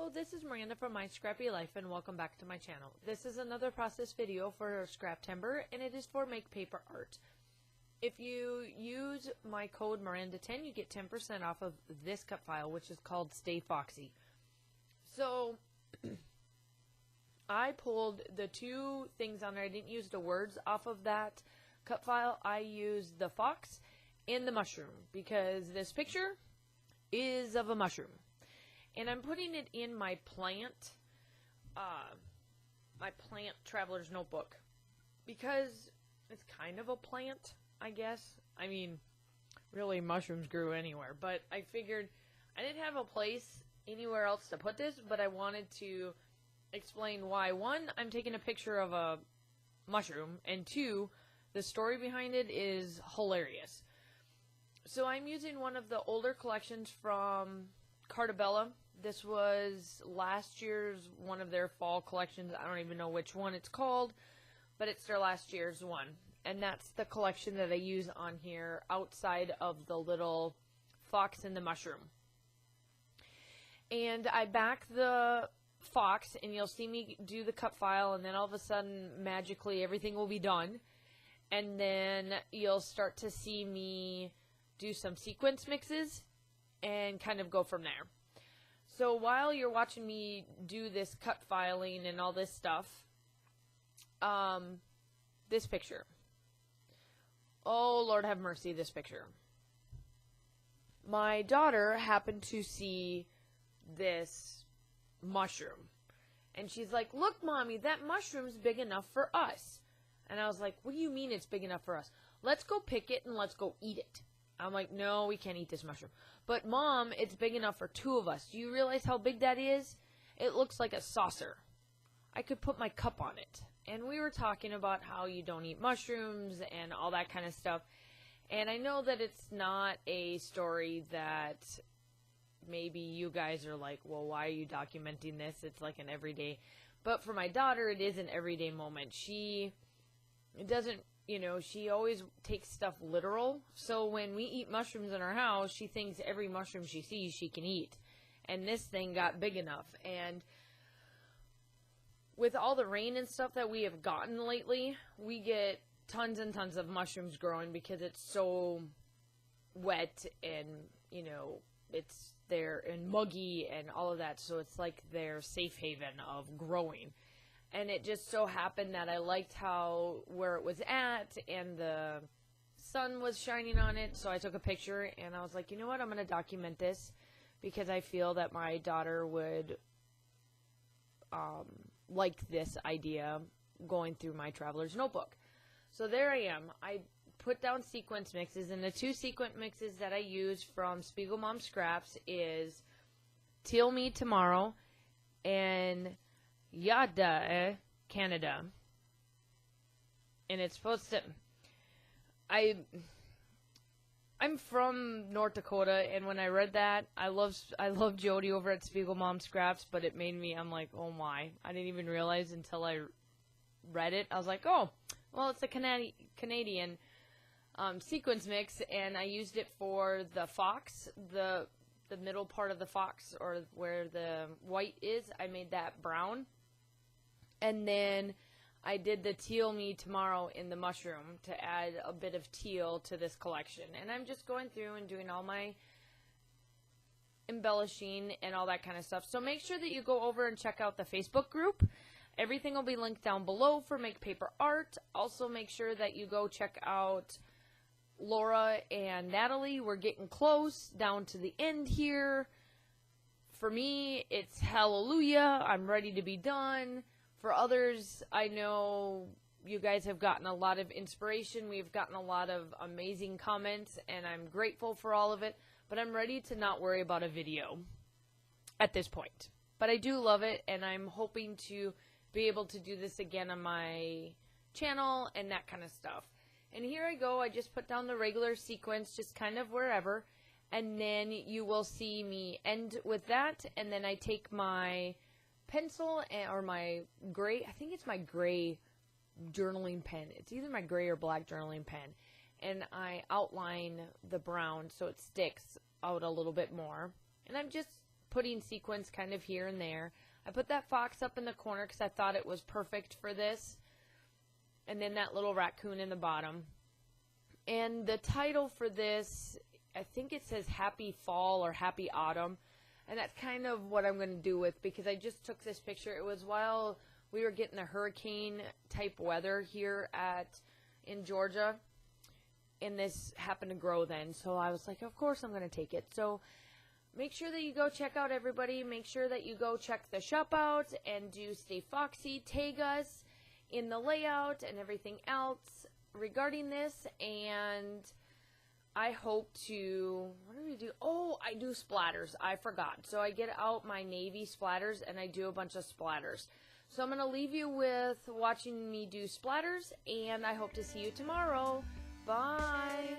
Hello, this is Miranda from My Scrappy Life and welcome back to my channel. This is another process video for scrap timber and it is for make paper art. If you use my code Miranda10, you get 10% off of this cut file, which is called Stay Foxy. So I pulled the two things on there. I didn't use the words off of that cut file. I used the fox and the mushroom because this picture is of a mushroom. And I'm putting it in my plant traveler's notebook because it's kind of a plant, I guess. I mean, really mushrooms grew anywhere, but I figured I didn't have a place anywhere else to put this, but I wanted to explain why. One, I'm taking a picture of a mushroom, and two, the story behind it is hilarious. So I'm using one of the older collections from Cartabella. This was last year's one of their fall collections. I don't even know which one it's called, but it's their last year's one. And that's the collection that I use on here outside of the little fox and the mushroom. And I back the fox, and you'll see me do the cut file, and then all of a sudden, magically, everything will be done. And then you'll start to see me do some sequence mixes and kind of go from there. So while you're watching me do this cut filing and all this stuff, this picture. Oh, Lord have mercy, this picture. My daughter happened to see this mushroom. And she's like, "Look, Mommy, that mushroom's big enough for us." And I was like, "What do you mean it's big enough for us? Let's go pick it and let's go eat it." I'm like, "No, we can't eat this mushroom." "But Mom, it's big enough for two of us. Do you realize how big that is? It looks like a saucer. I could put my cup on it." And we were talking about how you don't eat mushrooms and all that kind of stuff. And I know that it's not a story that maybe you guys are like, "Well, why are you documenting this? It's like an everyday." But for my daughter, it is an everyday moment. She doesn't, she always takes stuff literal. So when we eat mushrooms in our house, she thinks every mushroom she sees she can eat. And this thing got big enough. And with all the rain and stuff that we have gotten lately, we get tons and tons of mushrooms growing because it's so wet and, it's there and muggy and all of that. So it's like their safe haven of growing. And it just so happened that I liked where it was at, and the sun was shining on it, so I took a picture, and I was like, you know what, I'm going to document this, because I feel that my daughter would like this idea going through my traveler's notebook. So there I am. I put down sequence mixes, and the two sequence mixes that I use from Spiegel Mom Scraps is Teal Me Tomorrow and Yada, Canada. And it's supposed to... I'm from North Dakota, and when I read that, I love Jody over at Spiegel Mom Scraps, but it made me, I'm like, oh my. I didn't even realize until I read it. I was like, oh, well, it's a Canadian sequence mix, and I used it for the fox, the middle part of the fox, or where the white is. I made that brown. And then I did the Teal Me Tomorrow in the mushroom to add a bit of teal to this collection. And I'm just going through and doing all my embellishing and all that kind of stuff. So make sure that you go over and check out the Facebook group. Everything will be linked down below for Make Paper Art. Also make sure that you go check out Laura and Natalie. We're getting close down to the end here. For me, it's hallelujah. I'm ready to be done. For others, I know you guys have gotten a lot of inspiration. We've gotten a lot of amazing comments, and I'm grateful for all of it. But I'm ready to not worry about a video at this point. But I do love it, and I'm hoping to be able to do this again on my channel and that kind of stuff. And here I go. I just put down the regular sequence, just kind of wherever. And then you will see me end with that. And then I take my pencil or my gray, I think it's my gray journaling pen. It's either my gray or black journaling pen. And I outline the brown so it sticks out a little bit more. And I'm just putting sequins kind of here and there. I put that fox up in the corner because I thought it was perfect for this. And then that little raccoon in the bottom. And the title for this, I think it says Happy Fall or Happy Autumn. And that's kind of what I'm going to do with, because I just took this picture. It was while we were getting the hurricane type weather here in Georgia. And this happened to grow then. So I was like, of course I'm going to take it. So make sure that you go check out, everybody. Make sure that you go check the shop out and do Stay Foxy. Tag us in the layout and everything else regarding this. And I hope to, what do we do? Oh, I do splatters. I forgot. So I get out my navy splatters and I do a bunch of splatters. So I'm going to leave you with watching me do splatters, and I hope to see you tomorrow. Bye.